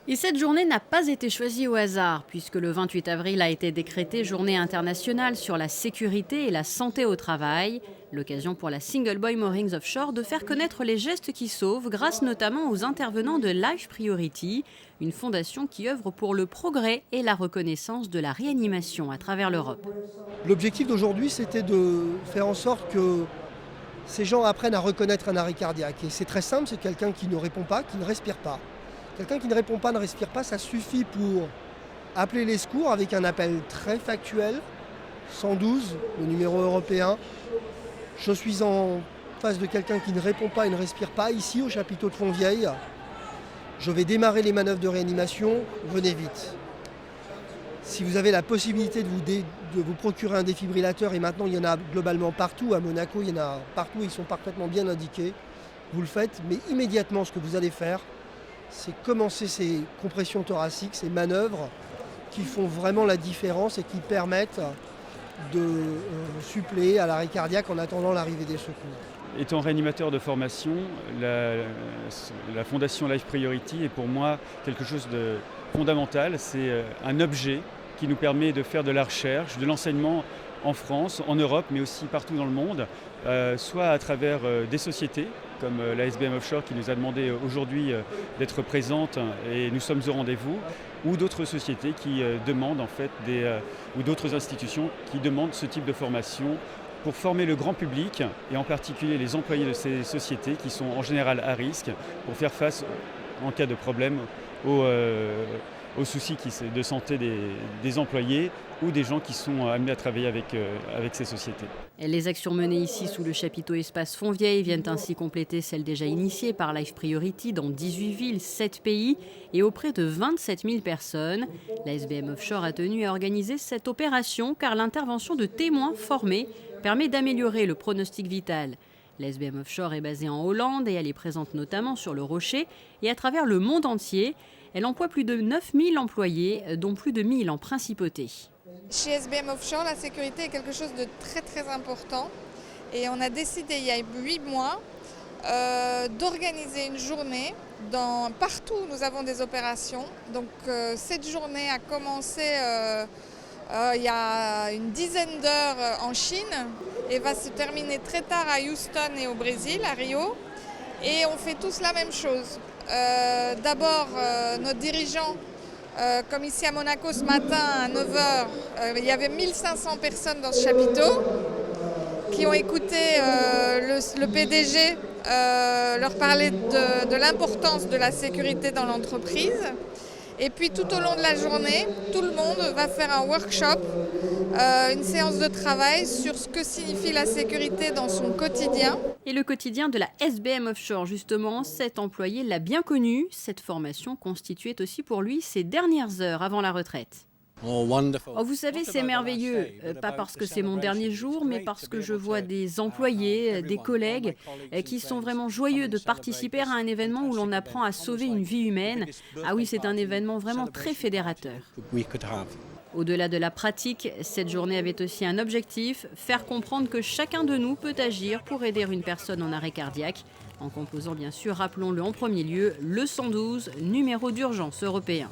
Et cette journée n'a pas été choisie au hasard, puisque le 28 avril a été décrétée journée internationale sur la sécurité et la santé au travail. L'occasion pour la Single Boy Moorings Offshore de faire connaître les gestes qui sauvent, grâce notamment aux intervenants de Life Priority, une fondation qui œuvre pour le progrès et la reconnaissance de la réanimation à travers l'Europe. L'objectif d'aujourd'hui, c'était de faire en sorte que ces gens apprennent à reconnaître un arrêt cardiaque. Et c'est très simple, c'est quelqu'un qui ne répond pas, qui ne respire pas. Quelqu'un qui ne répond pas, ne respire pas, ça suffit pour appeler les secours avec un appel très factuel, 112, le numéro européen. Je suis en face de quelqu'un qui ne répond pas et ne respire pas, ici au chapiteau de Fontvieille. Je vais démarrer les manœuvres de réanimation, venez vite. Si vous avez la possibilité de vous procurer un défibrillateur, et maintenant il y en a globalement partout, à Monaco il y en a partout, ils sont parfaitement bien indiqués, vous le faites, mais immédiatement ce que vous allez faire, c'est commencer ces compressions thoraciques, ces manœuvres qui font vraiment la différence et qui permettent de suppléer à l'arrêt cardiaque en attendant l'arrivée des secours. Étant réanimateur de formation, la fondation Life Priority est pour moi quelque chose de fondamental. C'est un objet qui nous permet de faire de la recherche, de l'enseignement en France, en Europe, mais aussi partout dans le monde, soit à travers des sociétés comme la SBM Offshore qui nous a demandé aujourd'hui d'être présente et nous sommes au rendez-vous, ou d'autres sociétés qui demandent en fait ou d'autres institutions qui demandent ce type de formation pour former le grand public et en particulier les employés de ces sociétés qui sont en général à risque pour faire face en cas de problème aux soucis de santé des employés ou des gens qui sont amenés à travailler avec ces sociétés. Les actions menées ici sous le chapiteau Espace Fontvieille viennent ainsi compléter celles déjà initiées par Life Priority dans 18 villes, 7 pays et auprès de 27 000 personnes. La SBM Offshore a tenu à organiser cette opération car l'intervention de témoins formés permet d'améliorer le pronostic vital. La SBM Offshore est basée en Hollande et elle est présente notamment sur le Rocher et à travers le monde entier. Elle emploie plus de 9000 employés, dont plus de 1000 en principauté. Chez SBM Offshore, la sécurité est quelque chose de très très important et on a décidé il y a 8 mois d'organiser une journée. Partout où nous avons des opérations. Donc cette journée a commencé il y a une dizaine d'heures en Chine et va se terminer très tard à Houston et au Brésil, à Rio. Et on fait tous la même chose. D'abord, nos dirigeants, comme ici à Monaco ce matin à 9 h, il y avait 1500 personnes dans ce chapiteau qui ont écouté le PDG leur parler de l'importance de la sécurité dans l'entreprise. Et puis tout au long de la journée, tout le monde va faire un workshop, une séance de travail sur ce que signifie la sécurité dans son quotidien. Et le quotidien de la SBM Offshore, justement, cet employé l'a bien connu. Cette formation constituait aussi pour lui ses dernières heures avant la retraite. Oh, vous savez, c'est merveilleux, pas parce que c'est mon dernier jour, mais parce que je vois des employés, des collègues qui sont vraiment joyeux de participer à un événement où l'on apprend à sauver une vie humaine. Ah oui, c'est un événement vraiment très fédérateur. Au-delà de la pratique, cette journée avait aussi un objectif, faire comprendre que chacun de nous peut agir pour aider une personne en arrêt cardiaque, en composant bien sûr, rappelons-le en premier lieu, le 112, numéro d'urgence européen.